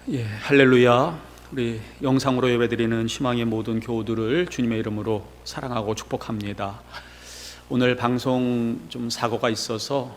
할렐루야. 우리 영상으로 예배드리는 희망의 모든 교우들을 주님의 이름으로 사랑하고 축복합니다. 오늘 방송 좀 사고가 있어서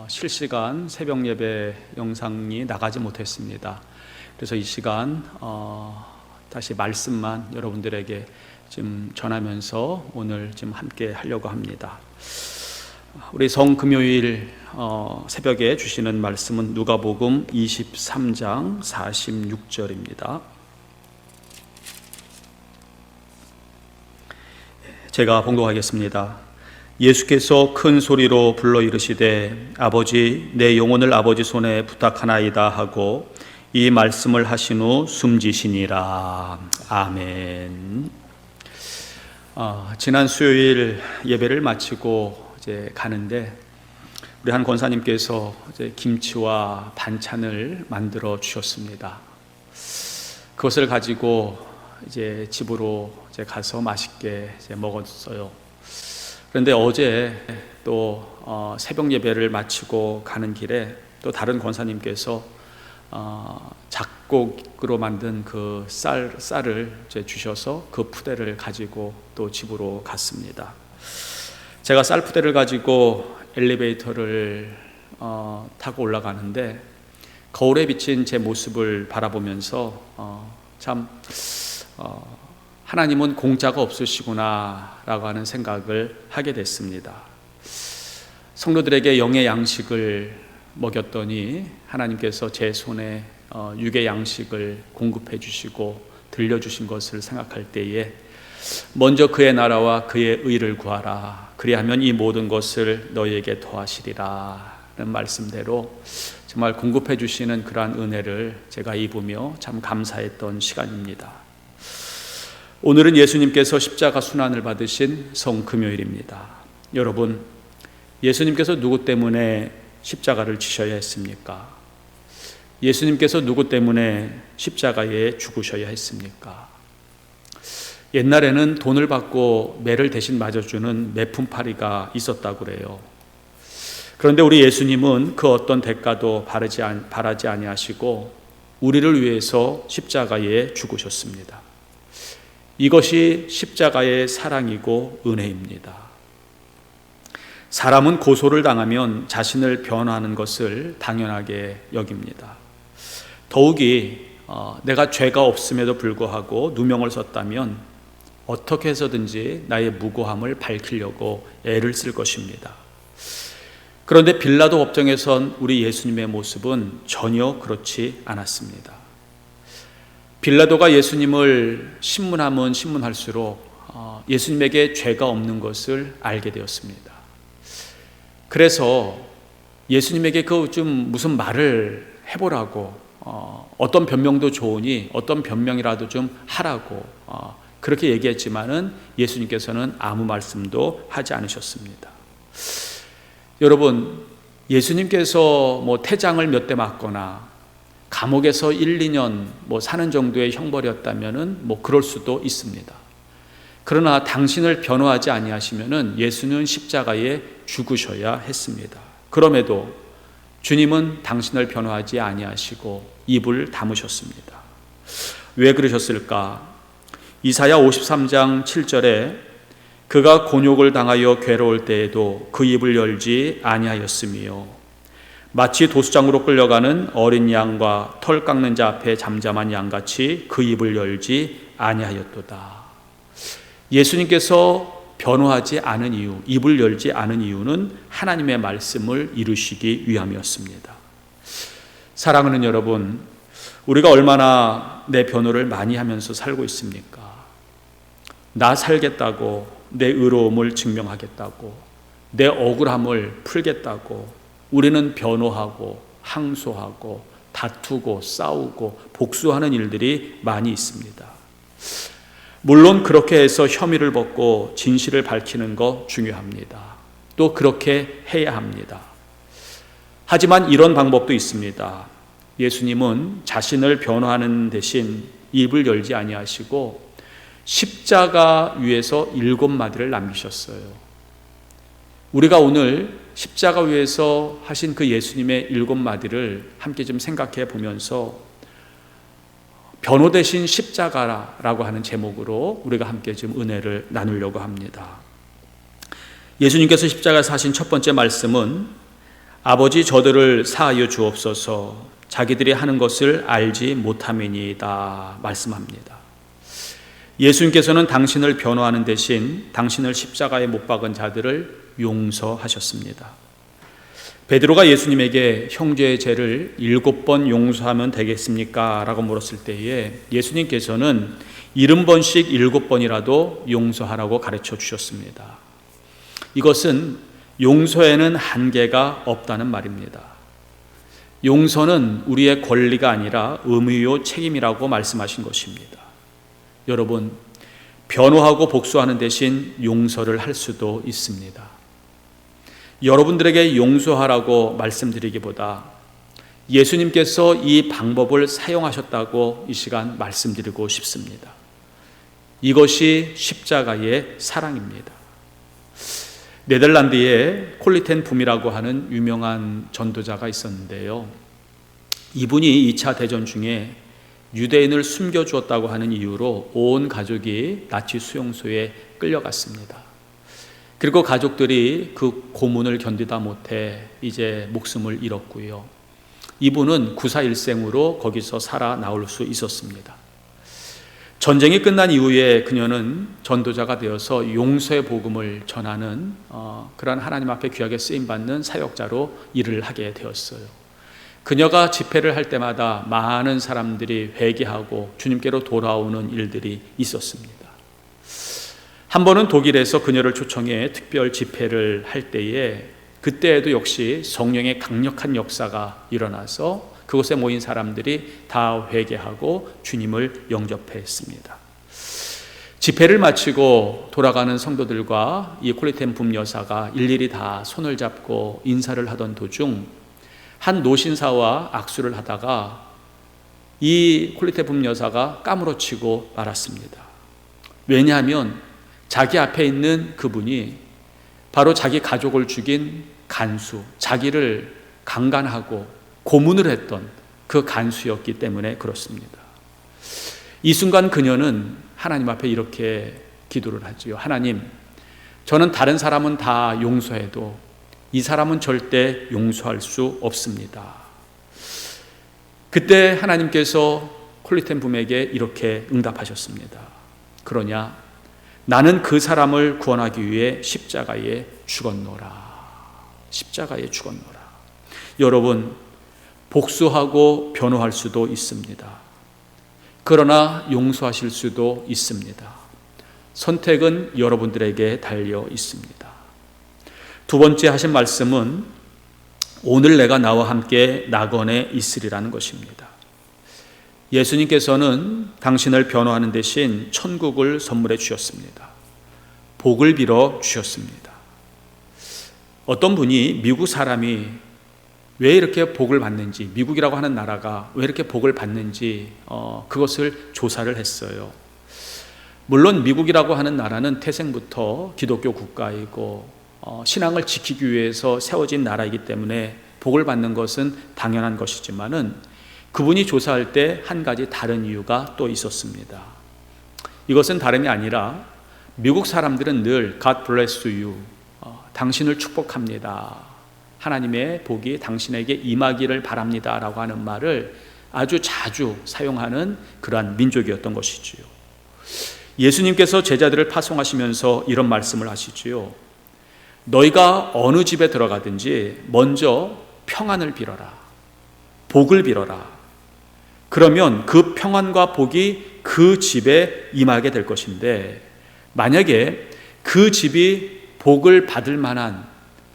실시간 새벽 예배 영상이 나가지 못했습니다. 그래서 이 시간 다시 말씀만 여러분들에게 좀 전하면서 오늘 좀 함께 하려고 합니다. 우리 성금요일 새벽에 주시는 말씀은 누가복음 23장 46절입니다. 제가 봉독하겠습니다. 예수께서 큰 소리로 불러 이르시되 아버지 내 영혼을 아버지 손에 부탁하나이다 하고 이 말씀을 하신 후 숨지시니라. 아멘. 지난 수요일 예배를 마치고 이제 가는데 우리 한 권사님께서 이제 김치와 반찬을 만들어 주셨습니다. 그것을 가지고 이제 집으로 이제 가서 맛있게 이제 먹었어요. 그런데 어제 또 새벽 예배를 마치고 가는 길에 또 다른 권사님께서 작곡으로 만든 그 쌀을 이제 주셔서 그 푸대를 가지고 또 집으로 갔습니다. 제가 쌀 푸대를 가지고 엘리베이터를 타고 올라가는데 거울에 비친 제 모습을 바라보면서 참 하나님은 공짜가 없으시구나 라고 하는 생각을 하게 됐습니다. 성도들에게 영의 양식을 먹였더니 하나님께서 제 손에 육의 양식을 공급해 주시고 들려주신 것을 생각할 때에 먼저 그의 나라와 그의 의를 구하라. 그리하면 이 모든 것을 너희에게 더하시리라 는 말씀대로 정말 공급해 주시는 그러한 은혜를 제가 입으며 참 감사했던 시간입니다. 오늘은 예수님께서 십자가 순환을 받으신 성금요일입니다. 여러분, 예수님께서 누구 때문에 십자가를 지셔야 했습니까? 예수님께서 누구 때문에 십자가에 죽으셔야 했습니까? 옛날에는 돈을 받고 매를 대신 맞아주는 매품파리가 있었다고 그래요. 그런데 우리 예수님은 그 어떤 대가도 바라지 아니하시고 우리를 위해서 십자가에 죽으셨습니다. 이것이 십자가의 사랑이고 은혜입니다. 사람은 고소를 당하면 자신을 변호하는 것을 당연하게 여깁니다. 더욱이 내가 죄가 없음에도 불구하고 누명을 썼다면 어떻게 해서든지 나의 무고함을 밝히려고 애를 쓸 것입니다. 그런데 빌라도 법정에선 우리 예수님의 모습은 전혀 그렇지 않았습니다. 빌라도가 예수님을 신문하면 신문할수록 예수님에게 죄가 없는 것을 알게 되었습니다. 그래서 예수님에게 그 좀 무슨 말을 해보라고 어떤 변명도 좋으니 어떤 변명이라도 좀 하라고 그렇게 얘기했지만은 예수님께서는 아무 말씀도 하지 않으셨습니다. 여러분, 예수님께서 뭐 태장을 몇 대 맞거나 감옥에서 1, 2년 사는 정도의 형벌이었다면은 그럴 수도 있습니다. 그러나 당신을 변호하지 아니하시면은 예수는 십자가에 죽으셔야 했습니다. 그럼에도 주님은 당신을 변호하지 아니하시고 입을 다무셨습니다. 왜 그러셨을까? 이사야 53장 7절에 그가 곤욕을 당하여 괴로울 때에도 그 입을 열지 아니하였으며 마치 도수장으로 끌려가는 어린 양과 털 깎는 자 앞에 잠잠한 양같이 그 입을 열지 아니하였도다. 예수님께서 변호하지 않은 이유, 입을 열지 않은 이유는 하나님의 말씀을 이루시기 위함이었습니다. 사랑하는 여러분, 우리가 얼마나 내 변호를 많이 하면서 살고 있습니까? 나 살겠다고, 내 의로움을 증명하겠다고, 내 억울함을 풀겠다고 우리는 변호하고 항소하고 다투고 싸우고 복수하는 일들이 많이 있습니다. 물론 그렇게 해서 혐의를 벗고 진실을 밝히는 거 중요합니다. 또 그렇게 해야 합니다. 하지만 이런 방법도 있습니다. 예수님은 자신을 변호하는 대신 입을 열지 아니하시고 십자가 위에서 7마디를 남기셨어요. 우리가 오늘 십자가 위에서 하신 그 예수님의 7마디를 함께 좀 생각해 보면서 변호 대신 십자가라고 하는 제목으로 우리가 함께 지금 은혜를 나누려고 합니다. 예수님께서 십자가에서 하신 첫 번째 말씀은 아버지 저들을 사하여 주옵소서 자기들이 하는 것을 알지 못함이니이다 말씀합니다. 예수님께서는 당신을 변호하는 대신 당신을 십자가에 못 박은 자들을 용서하셨습니다. 베드로가 예수님에게 형제의 죄를 7번 용서하면 되겠습니까? 라고 물었을 때에 예수님께서는 70번씩 7번이라도 용서하라고 가르쳐 주셨습니다. 이것은 용서에는 한계가 없다는 말입니다. 용서는 우리의 권리가 아니라 의무요 책임이라고 말씀하신 것입니다. 여러분, 변호하고 복수하는 대신 용서를 할 수도 있습니다. 여러분들에게 용서하라고 말씀드리기보다 예수님께서 이 방법을 사용하셨다고 이 시간 말씀드리고 싶습니다. 이것이 십자가의 사랑입니다. 네덜란드에 콜리텐 붐이라고 하는 유명한 전도자가 있었는데요. 이분이 2차 대전 중에 유대인을 숨겨주었다고 하는 이유로 온 가족이 나치 수용소에 끌려갔습니다. 그리고 가족들이 그 고문을 견디다 못해 이제 목숨을 잃었고요. 이분은 구사일생으로 거기서 살아나올 수 있었습니다. 전쟁이 끝난 이후에 그녀는 전도자가 되어서 용서의 복음을 전하는 그러한 하나님 앞에 귀하게 쓰임받는 사역자로 일을 하게 되었어요. 그녀가 집회를 할 때마다 많은 사람들이 회개하고 주님께로 돌아오는 일들이 있었습니다. 한 번은 독일에서 그녀를 초청해 특별 집회를 할 때에 그때에도 역시 성령의 강력한 역사가 일어나서 그곳에 모인 사람들이 다 회개하고 주님을 영접했습니다. 집회를 마치고 돌아가는 성도들과 이 콜리텐 붐 여사가 일일이 다 손을 잡고 인사를 하던 도중 한 노신사와 악수를 하다가 이 콜리텐 붐 여사가 까무러치고 말았습니다. 왜냐하면 자기 앞에 있는 그분이 바로 자기 가족을 죽인 간수, 자기를 강간하고 고문을 했던 그 간수였기 때문에 그렇습니다. 이 순간 그녀는 하나님 앞에 이렇게 기도를 하지요. 하나님, 저는 다른 사람은 다 용서해도 이 사람은 절대 용서할 수 없습니다. 그때 하나님께서 콜리텐 붐에게 이렇게 응답하셨습니다. 그러냐? 나는 그 사람을 구원하기 위해 십자가에 죽었노라. 십자가에 죽었노라. 여러분, 복수하고 변호할 수도 있습니다. 그러나 용서하실 수도 있습니다. 선택은 여러분들에게 달려 있습니다. 두 번째 하신 말씀은 오늘 내가 나와 함께 낙원에 있으리라는 것입니다. 예수님께서는 당신을 변호하는 대신 천국을 선물해 주셨습니다. 복을 빌어 주셨습니다. 어떤 분이 미국 사람이 왜 이렇게 복을 받는지, 미국이라고 하는 나라가 왜 이렇게 복을 받는지 그것을 조사를 했어요. 물론 미국이라고 하는 나라는 태생부터 기독교 국가이고 신앙을 지키기 위해서 세워진 나라이기 때문에 복을 받는 것은 당연한 것이지만은 그분이 조사할 때 한 가지 다른 이유가 또 있었습니다. 이것은 다름이 아니라 미국 사람들은 늘 God bless you, 당신을 축복합니다, 하나님의 복이 당신에게 임하기를 바랍니다 라고 하는 말을 아주 자주 사용하는 그러한 민족이었던 것이지요. 예수님께서 제자들을 파송하시면서 이런 말씀을 하시지요. 너희가 어느 집에 들어가든지 먼저 평안을 빌어라, 복을 빌어라. 그러면 그 평안과 복이 그 집에 임하게 될 것인데, 만약에 그 집이 복을 받을 만한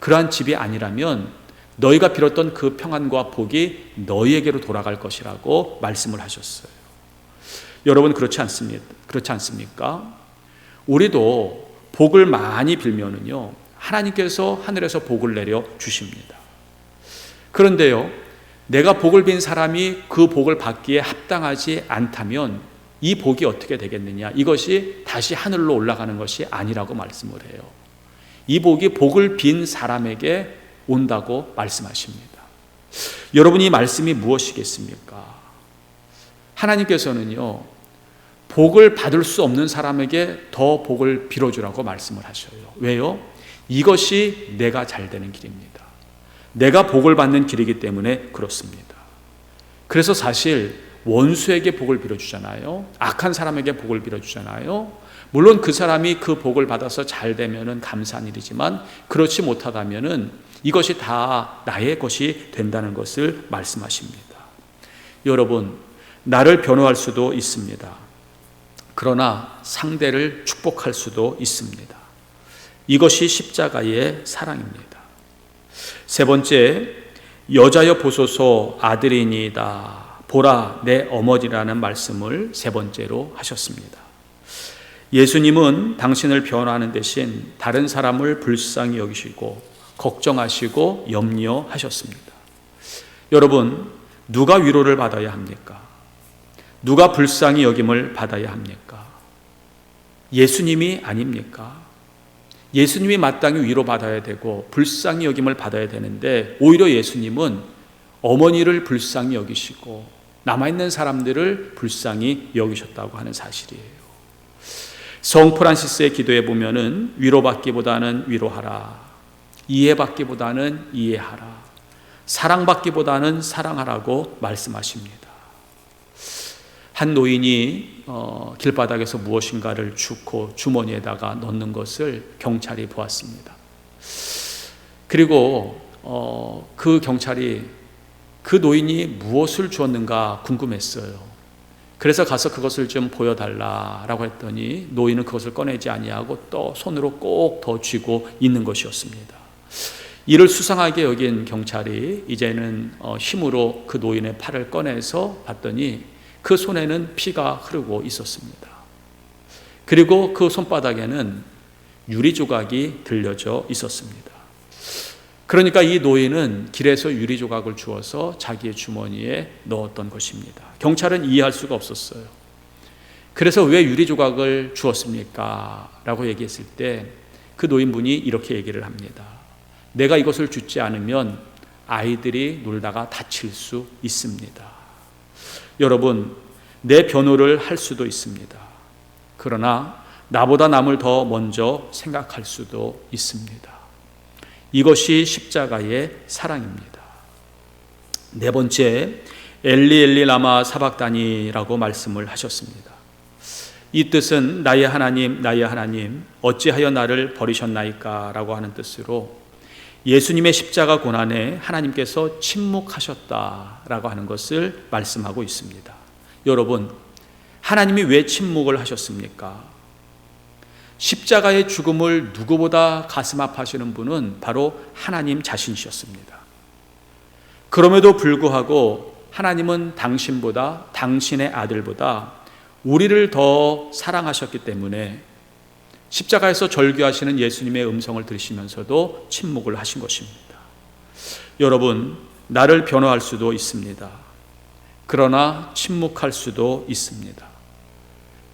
그러한 집이 아니라면 너희가 빌었던 그 평안과 복이 너희에게로 돌아갈 것이라고 말씀을 하셨어요. 여러분, 그렇지 않습니까? 우리도 복을 많이 빌면은요, 하나님께서 하늘에서 복을 내려 주십니다. 그런데요, 내가 복을 빈 사람이 그 복을 받기에 합당하지 않다면 이 복이 어떻게 되겠느냐? 이것이 다시 하늘로 올라가는 것이 아니라고 말씀을 해요. 이 복이 복을 빈 사람에게 온다고 말씀하십니다. 여러분, 이 말씀이 무엇이겠습니까? 하나님께서는요, 복을 받을 수 없는 사람에게 더 복을 빌어주라고 말씀을 하셔요. 왜요? 이것이 내가 잘 되는 길입니다. 내가 복을 받는 길이기 때문에 그렇습니다. 그래서 사실 원수에게 복을 빌어주잖아요. 악한 사람에게 복을 빌어주잖아요. 물론 그 사람이 그 복을 받아서 잘 되면은 감사한 일이지만, 그렇지 못하다면은 이것이 다 나의 것이 된다는 것을 말씀하십니다. 여러분, 나를 변호할 수도 있습니다. 그러나 상대를 축복할 수도 있습니다. 이것이 십자가의 사랑입니다. 세 번째, 여자여 보소서 아들이니이다. 보라 내 어머니라는 말씀을 세 번째로 하셨습니다. 예수님은 당신을 변호하는 대신 다른 사람을 불쌍히 여기시고 걱정하시고 염려하셨습니다. 여러분, 누가 위로를 받아야 합니까? 누가 불쌍히 여김을 받아야 합니까? 예수님이 아닙니까? 예수님이 마땅히 위로받아야 되고 불쌍히 여김을 받아야 되는데, 오히려 예수님은 어머니를 불쌍히 여기시고 남아있는 사람들을 불쌍히 여기셨다고 하는 사실이에요. 성 프란시스의 기도에 보면은 위로받기보다는 위로하라, 이해받기보다는 이해하라, 사랑받기보다는 사랑하라고 말씀하십니다. 한 노인이 길바닥에서 무엇인가를 줍고 주머니에다가 넣는 것을 경찰이 보았습니다. 그리고 그 경찰이 그 노인이 무엇을 주었는가 궁금했어요. 그래서 가서 그것을 좀 보여달라라고 했더니 노인은 그것을 꺼내지 아니하고 또 손으로 꼭 더 쥐고 있는 것이었습니다. 이를 수상하게 여긴 경찰이 이제는 힘으로 그 노인의 팔을 꺼내서 봤더니 그 손에는 피가 흐르고 있었습니다. 그리고 그 손바닥에는 유리 조각이 들려져 있었습니다. 그러니까 이 노인은 길에서 유리 조각을 주어서 자기의 주머니에 넣었던 것입니다. 경찰은 이해할 수가 없었어요. 그래서 왜 유리 조각을 주었습니까? 라고 얘기했을 때 그 노인분이 이렇게 얘기를 합니다. 내가 이것을 줍지 않으면 아이들이 놀다가 다칠 수 있습니다. 여러분, 내 변호를 할 수도 있습니다. 그러나 나보다 남을 더 먼저 생각할 수도 있습니다. 이것이 십자가의 사랑입니다. 네 번째, 엘리 엘리 라마 사박다니라고 말씀을 하셨습니다. 이 뜻은 나의 하나님 나의 하나님 어찌하여 나를 버리셨나이까 라고 하는 뜻으로, 예수님의 십자가 고난에 하나님께서 침묵하셨다라고 하는 것을 말씀하고 있습니다. 여러분, 하나님이 왜 침묵을 하셨습니까? 십자가의 죽음을 누구보다 가슴 아파하시는 분은 바로 하나님 자신이셨습니다. 그럼에도 불구하고 하나님은 당신보다, 당신의 아들보다 우리를 더 사랑하셨기 때문에 십자가에서 절규하시는 예수님의 음성을 들으시면서도 침묵을 하신 것입니다. 여러분, 나를 변호할 수도 있습니다. 그러나 침묵할 수도 있습니다.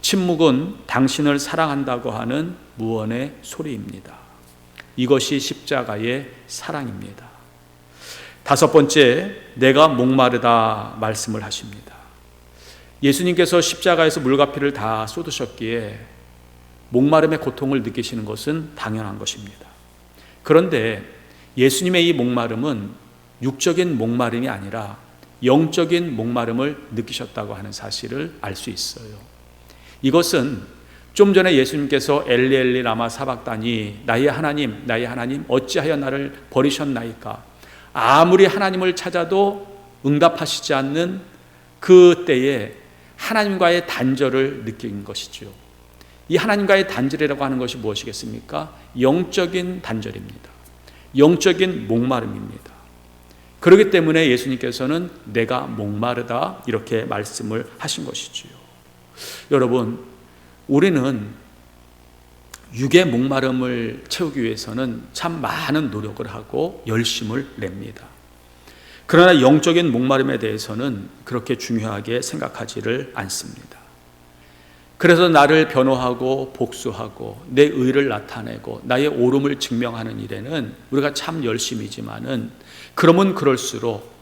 침묵은 당신을 사랑한다고 하는 무언의 소리입니다. 이것이 십자가의 사랑입니다. 다섯 번째, 내가 목마르다 말씀을 하십니다. 예수님께서 십자가에서 물과 피를 다 쏟으셨기에 목마름의 고통을 느끼시는 것은 당연한 것입니다. 그런데 예수님의 이 목마름은 육적인 목마름이 아니라 영적인 목마름을 느끼셨다고 하는 사실을 알 수 있어요. 이것은 좀 전에 예수님께서 엘리 엘리 라마 사박다니 나의 하나님 나의 하나님 어찌하여 나를 버리셨나이까, 아무리 하나님을 찾아도 응답하시지 않는 그 때에 하나님과의 단절을 느낀 것이죠. 이 하나님과의 단절이라고 하는 것이 무엇이겠습니까? 영적인 단절입니다. 영적인 목마름입니다. 그렇기 때문에 예수님께서는 내가 목마르다 이렇게 말씀을 하신 것이지요. 여러분, 우리는 육의 목마름을 채우기 위해서는 참 많은 노력을 하고 열심을 냅니다. 그러나 영적인 목마름에 대해서는 그렇게 중요하게 생각하지를 않습니다. 그래서 나를 변호하고 복수하고 내 의를 나타내고 나의 옳음을 증명하는 일에는 우리가 참 열심이지만은, 그러면 그럴수록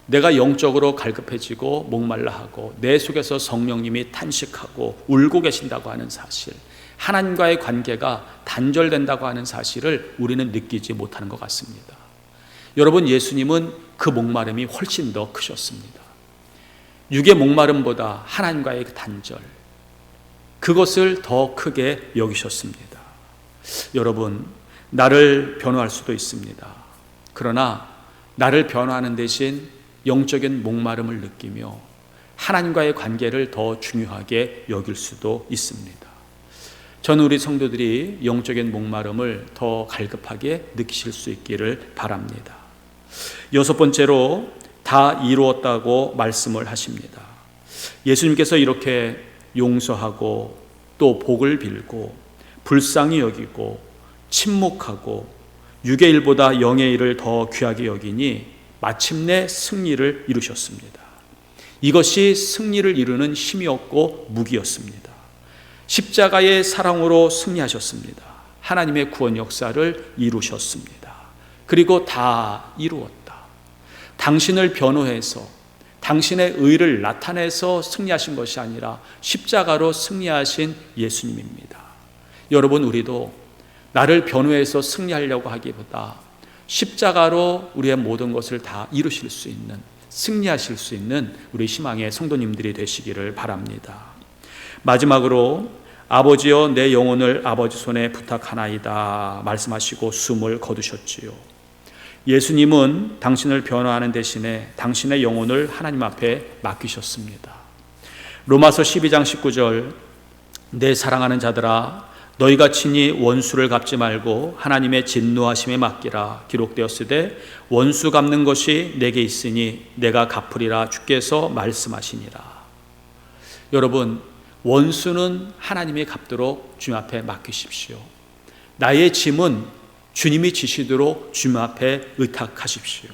내가 영적으로 갈급해지고 목말라하고 내 속에서 성령님이 탄식하고 울고 계신다고 하는 사실, 하나님과의 관계가 단절된다고 하는 사실을 우리는 느끼지 못하는 것 같습니다. 여러분, 예수님은 그 목마름이 훨씬 더 크셨습니다. 육의 목마름보다 하나님과의 그 단절, 그것을 더 크게 여기셨습니다. 여러분, 나를 변호할 수도 있습니다. 그러나 나를 변호하는 대신 영적인 목마름을 느끼며 하나님과의 관계를 더 중요하게 여길 수도 있습니다. 저는 우리 성도들이 영적인 목마름을 더 갈급하게 느끼실 수 있기를 바랍니다. 여섯 번째로 다 이루었다고 말씀을 하십니다. 예수님께서 이렇게 용서하고 또 복을 빌고 불쌍히 여기고 침묵하고 육의 일보다 영의 일을 더 귀하게 여기니 마침내 승리를 이루셨습니다. 이것이 승리를 이루는 힘이었고 무기였습니다. 십자가의 사랑으로 승리하셨습니다. 하나님의 구원 역사를 이루셨습니다. 그리고 다 이루었다. 당신을 변호해서 당신의 의를 나타내서 승리하신 것이 아니라 십자가로 승리하신 예수님입니다. 여러분, 우리도 나를 변호해서 승리하려고 하기보다 십자가로 우리의 모든 것을 다 이루실 수 있는, 승리하실 수 있는 우리 희망의 성도님들이 되시기를 바랍니다. 마지막으로 아버지여 내 영혼을 아버지 손에 부탁하나이다 말씀하시고 숨을 거두셨지요. 예수님은 당신을 변호하는 대신에 당신의 영혼을 하나님 앞에 맡기셨습니다. 로마서 12장 19절, 내 사랑하는 자들아 너희가 친히 원수를 갚지 말고 하나님의 진노하심에 맡기라. 기록되었으되 원수 갚는 것이 내게 있으니 내가 갚으리라 주께서 말씀하시니라. 여러분, 원수는 하나님이 갚도록 주님 앞에 맡기십시오. 나의 짐은 주님이 지시도록 주님 앞에 의탁하십시오.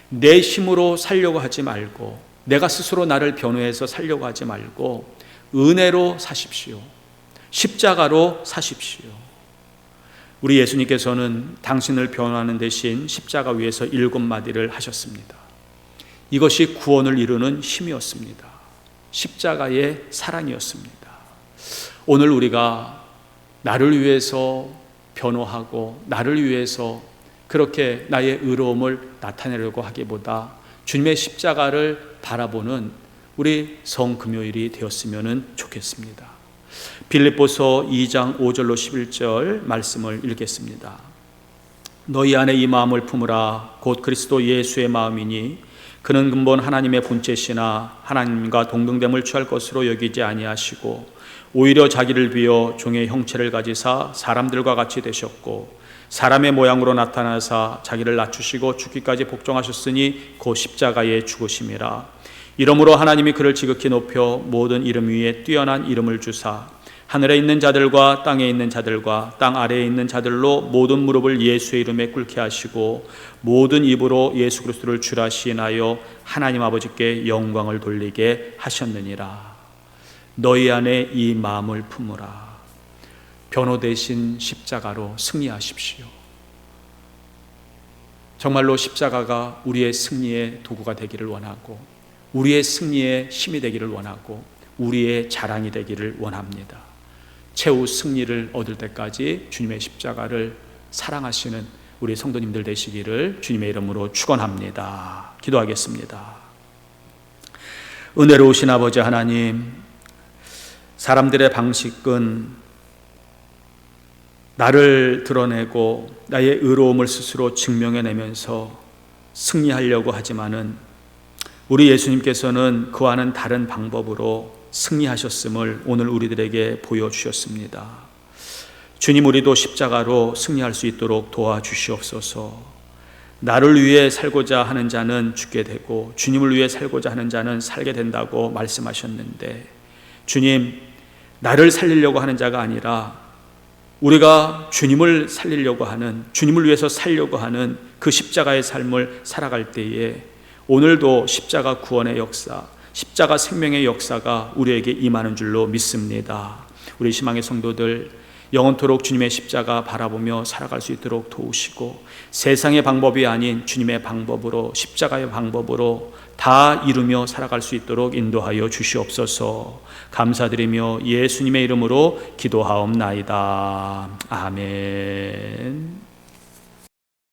내 힘으로 살려고 하지 말고, 내가 스스로 나를 변호해서 살려고 하지 말고 은혜로 사십시오. 십자가로 사십시오. 우리 예수님께서는 당신을 변호하는 대신 십자가 위에서 7마디를 하셨습니다. 이것이 구원을 이루는 힘이었습니다. 십자가의 사랑이었습니다. 오늘 우리가 나를 위해서 변호하고 나를 위해서 그렇게 나의 의로움을 나타내려고 하기보다 주님의 십자가를 바라보는 우리 성금요일이 되었으면 좋겠습니다. 빌립보서 2장 5절로 11절 말씀을 읽겠습니다. 너희 안에 이 마음을 품으라. 곧 그리스도 예수의 마음이니 그는 근본 하나님의 본체시나 하나님과 동등됨을 취할 것으로 여기지 아니하시고 오히려 자기를 비어 종의 형체를 가지사 사람들과 같이 되셨고 사람의 모양으로 나타나사 자기를 낮추시고 죽기까지 복종하셨으니 곧 십자가의 죽으심이라. 이러므로 하나님이 그를 지극히 높여 모든 이름 위에 뛰어난 이름을 주사 하늘에 있는 자들과 땅에 있는 자들과 땅 아래에 있는 자들로 모든 무릎을 예수의 이름에 꿇게 하시고 모든 입으로 예수 그리스도를 주라 시인하여 하나님 아버지께 영광을 돌리게 하셨느니라. 너희 안에 이 마음을 품으라. 변호 대신 십자가로 승리하십시오. 정말로 십자가가 우리의 승리의 도구가 되기를 원하고 우리의 승리의 힘이 되기를 원하고 우리의 자랑이 되기를 원합니다. 최후 승리를 얻을 때까지 주님의 십자가를 사랑하시는 우리 성도님들 되시기를 주님의 이름으로 축원합니다. 기도하겠습니다. 은혜로우신 아버지 하나님, 사람들의 방식은 나를 드러내고 나의 의로움을 스스로 증명해내면서 승리하려고 하지만은 우리 예수님께서는 그와는 다른 방법으로 승리하셨음을 오늘 우리들에게 보여주셨습니다. 주님, 우리도 십자가로 승리할 수 있도록 도와주시옵소서. 나를 위해 살고자 하는 자는 죽게 되고 주님을 위해 살고자 하는 자는 살게 된다고 말씀하셨는데, 주님, 나를 살리려고 하는 자가 아니라 우리가 주님을 살리려고 하는, 주님을 위해서 살려고 하는 그 십자가의 삶을 살아갈 때에 오늘도 십자가 구원의 역사, 십자가 생명의 역사가 우리에게 임하는 줄로 믿습니다. 우리 희망의 성도들, 영원토록 주님의 십자가 바라보며 살아갈 수 있도록 도우시고, 세상의 방법이 아닌 주님의 방법으로, 십자가의 방법으로 다 이루며 살아갈 수 있도록 인도하여 주시옵소서. 감사드리며 예수님의 이름으로 기도하옵나이다. 아멘.